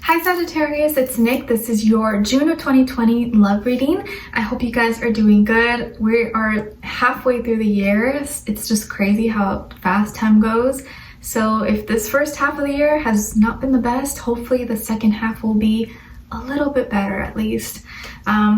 Hi Sagittarius, it's Nick. This is your June of 2020 love reading. I hope you guys are doing good. We are halfway through the year. It's just crazy how fast time goes. So if this first half of the year has not been the best, hopefully the second half will be a little bit better at least.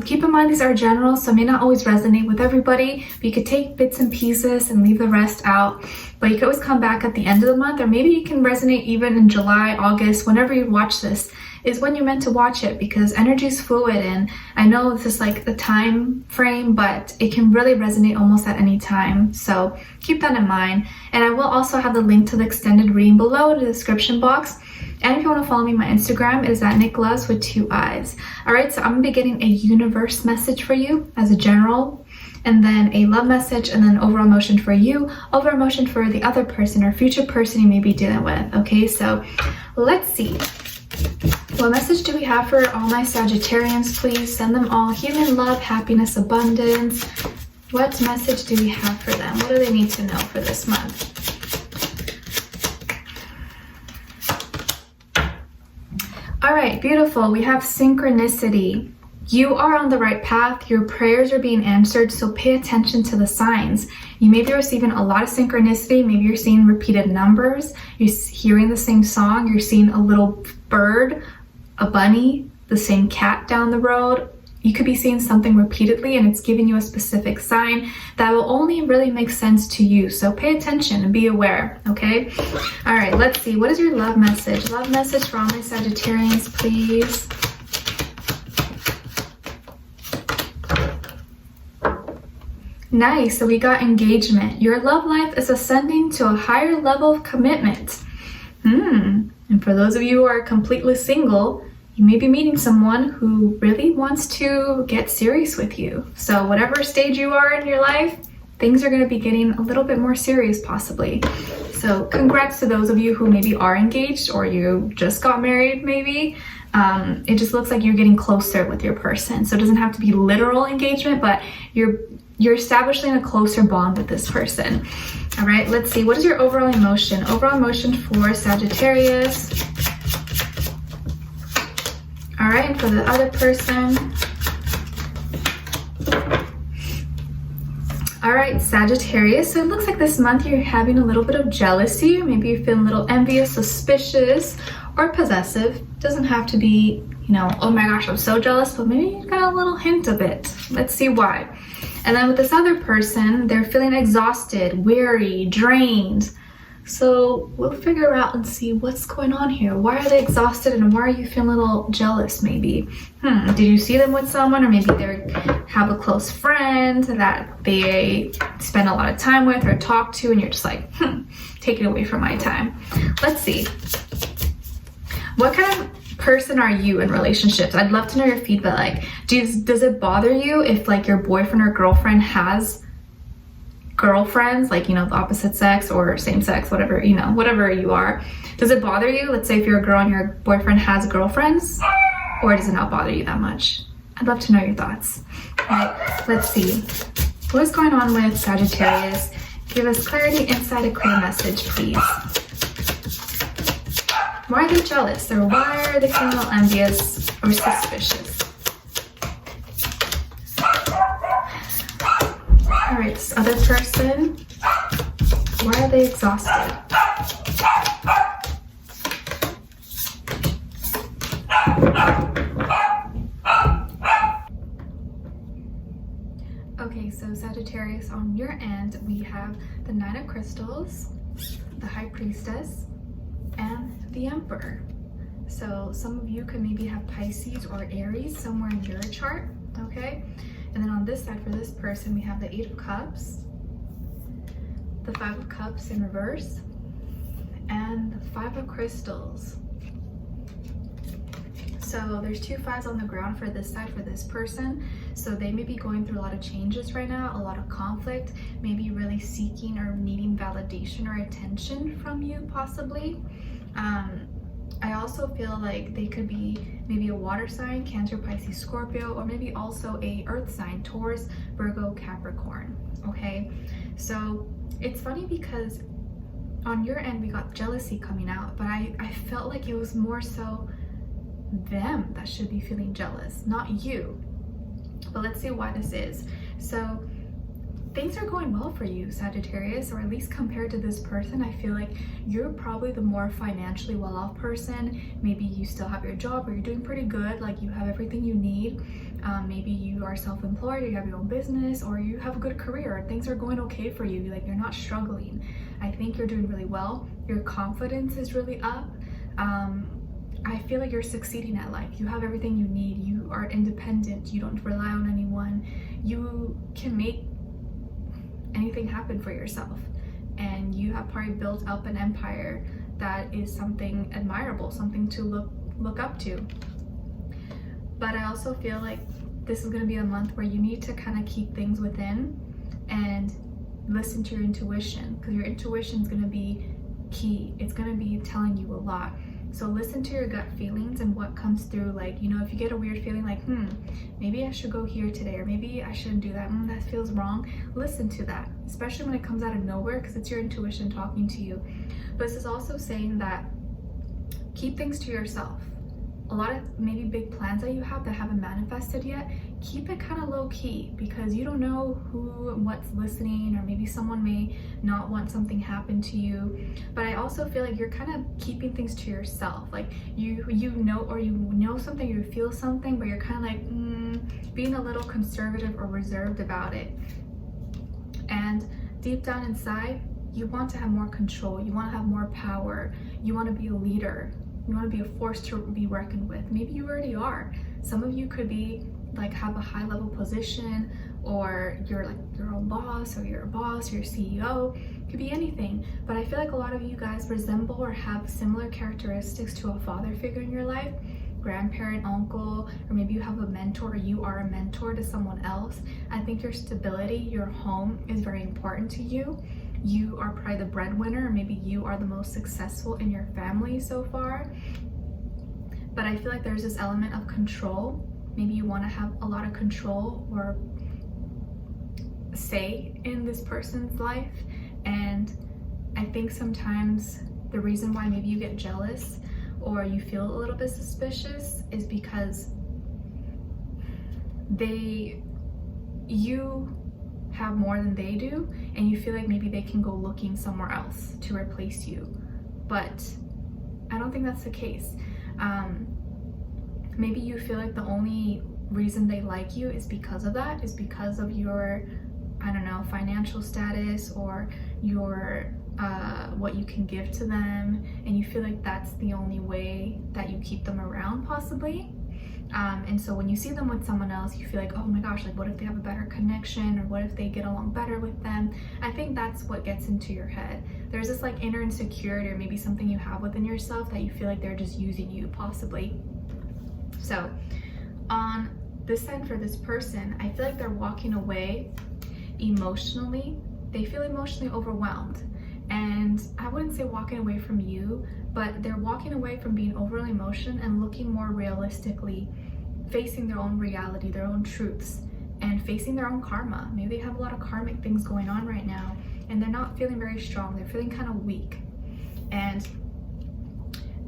Keep in mind these are general, so it may not always resonate with everybody, but you could take bits and pieces and leave the rest out. But you can always come back at the end of the month, or maybe you can resonate even in July, August, whenever you watch this is when you're meant to watch it, because energy is fluid. And I know this is like the time frame, but it can really resonate almost at any time. So keep that in mind. And I will also have the link to the extended reading below in the description box. And if you want to follow me, my Instagram is at Nicloves with 2 eyes. All right, so I'm gonna be getting a universe message for you as a general, and then a love message, and then overall emotion for you, overall emotion for the other person or future person you may be dealing with. Okay, so let's see. What message do we have for all my Sagittarians? Please send them all healing, love, happiness, abundance. What message do we have for them? What do they need to know for this month? All right, beautiful. We have synchronicity. You are on the right path. Your prayers are being answered, so pay attention to the signs. You may be receiving a lot of synchronicity. Maybe you're seeing repeated numbers. You're hearing the same song. You're seeing a little bird, a bunny, the same cat down the road. You could be seeing something repeatedly, and it's giving you a specific sign that will only really make sense to you. So pay attention and be aware, okay? All right, let's see. What is your love message? Love message for all my Sagittarians, please. Nice, so we got engagement. Your love life is ascending to a higher level of commitment. And for those of you who are completely single, you may be meeting someone who really wants to get serious with you. So whatever stage you are in your life, things are going to be getting a little bit more serious possibly. So congrats to those of you who maybe are engaged, or you just got married maybe. It just looks like you're getting closer with your person. So it doesn't have to be literal engagement, but you're establishing a closer bond with this person. All right, let's see. What is your overall emotion? Overall emotion for Sagittarius. All right, and for the other person. All right, Sagittarius. So it looks like this month you're having a little bit of jealousy. Maybe you're feeling a little envious, suspicious, or possessive. Doesn't have to be, you know, oh my gosh, I'm so jealous, but maybe you got a little hint of it. Let's see why. And then with this other person, they're feeling exhausted, weary, drained. So we'll figure out and see what's going on here. Why are they exhausted, and why are you feeling a little jealous maybe? Did you see them with someone, or maybe they have a close friend that they spend a lot of time with or talk to, and you're just like, take it away from my time. Let's see. What kind of person are you in relationships? I'd love to know your feedback. Like, does it bother you if like your boyfriend or girlfriend has girlfriends, like, you know, the opposite sex or same sex, whatever, you know, whatever you are? Does it bother you? Let's say if you're a girl and your boyfriend has girlfriends, or does it not bother you that much? I'd love to know your thoughts. All right, let's see. What is going on with Sagittarius? Give us clarity, insight, a clear message, please. Why are they jealous, or why are they feeling a little envious or suspicious? All right, this other person, why are they exhausted? Okay, so Sagittarius, on your end, we have the Nine of Crystals, the High Priestess, and the Emperor. So some of you could maybe have Pisces or Aries somewhere in your chart, okay? And then on this side for this person, we have the Eight of Cups, the Five of Cups in reverse, and the Five of Crystals. So there's 2 5s on the ground for this side for this person. So they may be going through a lot of changes right now, a lot of conflict, maybe really seeking or needing validation or attention from you possibly. I also feel like they could be maybe a water sign, Cancer, Pisces, Scorpio, or maybe also a earth sign, Taurus, Virgo, Capricorn, okay? So it's funny because on your end we got jealousy coming out, but I felt like it was more so them that should be feeling jealous, not you. But let's see why this is. So things are going well for you, Sagittarius, or at least compared to this person. I feel like you're probably the more financially well-off person. Maybe you still have your job, or you're doing pretty good, like you have everything you need. Maybe you are self-employed, or you have your own business, or you have a good career. Things are going okay for you, like you're not struggling. I think you're doing really well. Your confidence is really up. I feel like you're succeeding at life. You have everything you need. You are independent. You don't rely on anyone. You can make anything happen for yourself, and you have probably built up an empire that is something admirable, something to look up to. But I also feel like this is going to be a month where you need to kind of keep things within and listen to your intuition, because your intuition is going to be key. It's going to be telling you a lot. So listen to your gut feelings and what comes through. Like, you know, if you get a weird feeling like, maybe I should go here today, or maybe I shouldn't do that, that feels wrong, listen to that, especially when it comes out of nowhere, because it's your intuition talking to you. But this is also saying that keep things to yourself. A lot of maybe big plans that you have that haven't manifested yet, keep it kind of low key, because you don't know who and what's listening, or maybe someone may not want something happen to you. But I also feel like you're kind of keeping things to yourself. Like you know something, you feel something, but you're kind of like being a little conservative or reserved about it. And deep down inside, you want to have more control. You want to have more power. You want to be a leader. You want to be a force to be reckoned with. Maybe you already are. Some of you could be like have a high level position, or you're like your own boss, or you're a boss, you're a CEO. It could be anything. But I feel like a lot of you guys resemble or have similar characteristics to a father figure in your life, grandparent, uncle, or maybe you have a mentor, or you are a mentor to someone else. I think your stability, your home is very important to you. You are probably the breadwinner, or maybe you are the most successful in your family so far. But I feel like there's this element of control. Maybe you want to have a lot of control or say in this person's life. And I think sometimes the reason why maybe you get jealous or you feel a little bit suspicious is because you have more than they do, and you feel like maybe they can go looking somewhere else to replace you. But I don't think that's the case. Maybe you feel like the only reason they like you is because of that, is because of your, I don't know, financial status, or your what you can give to them, and you feel like that's the only way that you keep them around, possibly. And so when you see them with someone else, you feel like, oh my gosh, like what if they have a better connection, or what if they get along better with them? I think that's what gets into your head. There's this like inner insecurity, or maybe something you have within yourself that you feel like they're just using you, possibly. So on this side for this person, I feel like they're walking away emotionally. They feel emotionally overwhelmed. And I wouldn't say walking away from you, but they're walking away from being overly emotional and looking more realistically, facing their own reality, their own truths, and facing their own karma. Maybe they have a lot of karmic things going on right now, and they're not feeling very strong. They're feeling kind of weak. And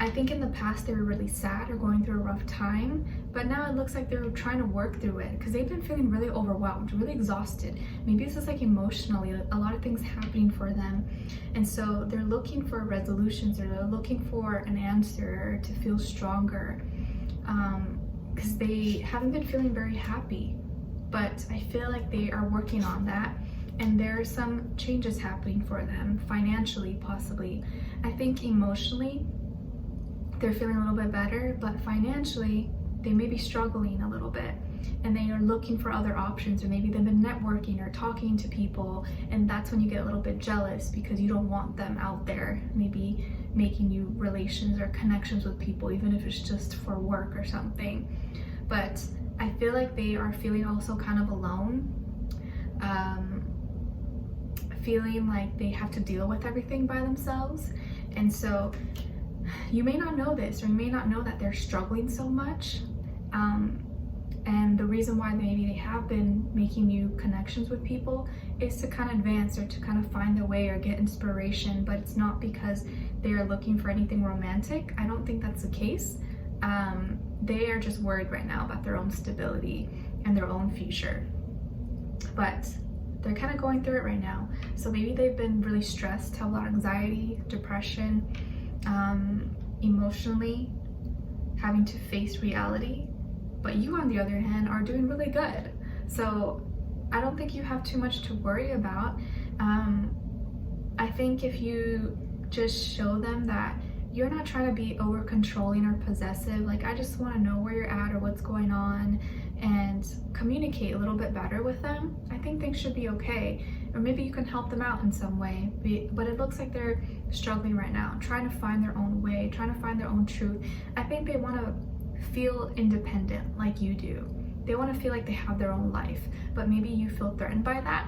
I think in the past they were really sad or going through a rough time, but now it looks like they're trying to work through it, because they've been feeling really overwhelmed, really exhausted. Maybe this is like emotionally a lot of things happening for them, and so they're looking for resolutions, or they're looking for an answer to feel stronger, because they haven't been feeling very happy. But I feel like they are working on that, and there are some changes happening for them, financially possibly. I think emotionally they're feeling a little bit better, but financially they may be struggling a little bit, and they are looking for other options, or maybe they've been networking or talking to people, and that's when you get a little bit jealous, because you don't want them out there maybe making you relations or connections with people, even if it's just for work or something. But I feel like they are feeling also kind of alone, feeling like they have to deal with everything by themselves. And so you may not know this, or you may not know that they're struggling so much, and the reason why maybe they have been making new connections with people is to kind of advance, or to kind of find their way, or get inspiration. But it's not because they are looking for anything romantic. I don't think that's the case. they are just worried right now about their own stability and their own future. But they're kind of going through it right now. So maybe they've been really stressed, have a lot of anxiety, depression, emotionally having to face reality. But you, on the other hand, are doing really good. So I don't think you have too much to worry about. I think if you just show them that you're not trying to be over controlling or possessive, like I just want to know where you're at or what's going on, and communicate a little bit better with them, I think things should be okay. Or maybe you can help them out in some way. But it looks like they're struggling right now, trying to find their own way, trying to find their own truth. I think they want to feel independent like you do. They want to feel like they have their own life, but maybe you feel threatened by that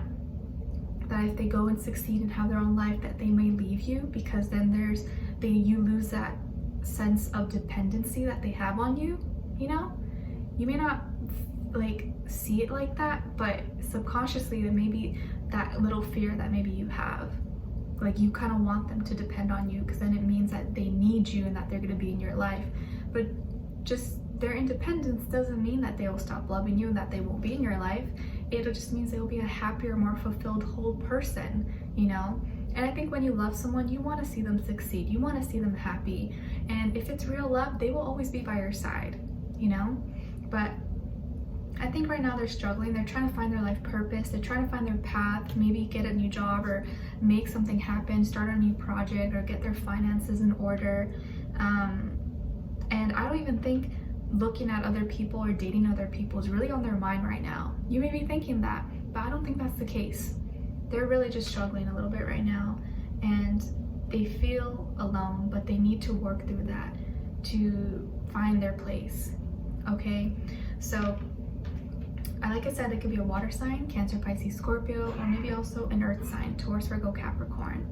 if they go and succeed and have their own life, that they may leave you, because then you lose that sense of dependency that they have on you. You know, you may not like see it like that, but subconsciously there may be that little fear that maybe you have, like you kind of want them to depend on you, because then it means that they need you and that they're going to be in your life. But just their independence doesn't mean that they will stop loving you and that they won't be in your life. It just means they will be a happier, more fulfilled whole person, you know. And I think when you love someone, you want to see them succeed, you want to see them happy, and if it's real love, they will always be by your side, you know. But I think right now they're struggling. They're trying to find their life purpose. They're trying to find their path, maybe get a new job or make something happen, start a new project, or get their finances in order. And I don't even think looking at other people or dating other people is really on their mind right now. You may be thinking that, but I don't think that's the case. They're really just struggling a little bit right now, and they feel alone, but they need to work through that to find their place. Okay, so like I said, it could be a water sign, Cancer, Pisces, Scorpio, or maybe also an earth sign, Taurus, Virgo, Capricorn.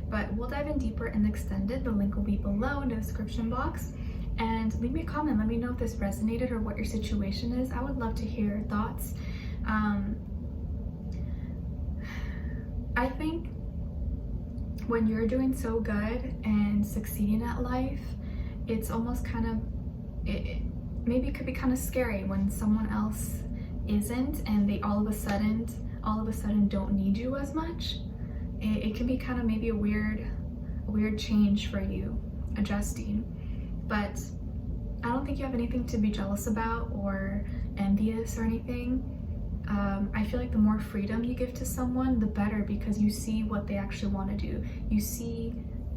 But we'll dive in deeper in the extended. The link will be below in the description box. And leave me a comment. Let me know if this resonated or what your situation is. I would love to hear your thoughts. I think when you're doing so good and succeeding at life, it's almost kind of, maybe it could be kind of scary when someone else isn't, and they all of a sudden don't need you as much. It can be kind of maybe a weird change for you, adjusting. But I don't think you have anything to be jealous about or envious or anything. I feel like the more freedom you give to someone, the better, because you see what they actually want to do. You see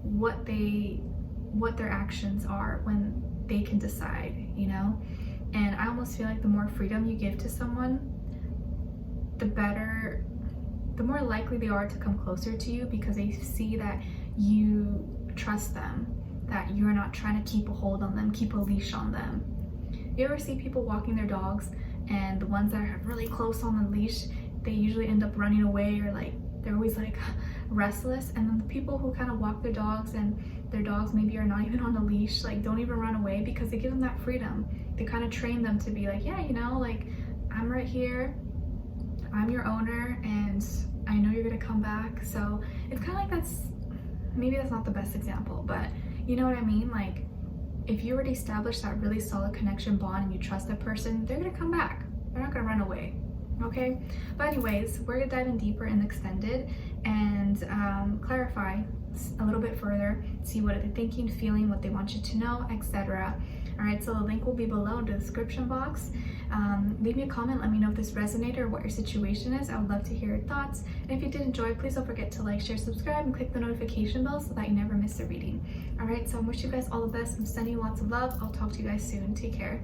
what their actions are when they can decide, you know? And I almost feel like the more freedom you give to someone, the more likely they are to come closer to you, because they see that you trust them, that you're not trying to keep a hold on them, keep a leash on them. You ever see people walking their dogs, and the ones that are really close on the leash, they usually end up running away, or like they're always like restless. And then the people who kind of walk their dogs and their dogs maybe are not even on the leash, like don't even run away, because they give them that freedom. They kind of train them to be like, yeah, you know, like I'm right here, I'm your owner, and I know you're gonna come back. So it's kind of like maybe that's not the best example, but you know what I mean? Like, if you already established that really solid connection bond and you trust that person, they're gonna come back. They're not gonna run away, okay? But anyways, we're gonna dive in deeper in the extended and clarify a little bit further, see what they're thinking, feeling, what they want you to know, etc. All right, so the link will be below in the description box. Leave me a comment, let me know if this resonated or what your situation is. I would love to hear your thoughts. And if you did enjoy, please don't forget to like, share, subscribe, and click the notification bell so that you never miss a reading. All right, so I wish you guys all the best. I'm sending you lots of love. I'll talk to you guys soon. Take care.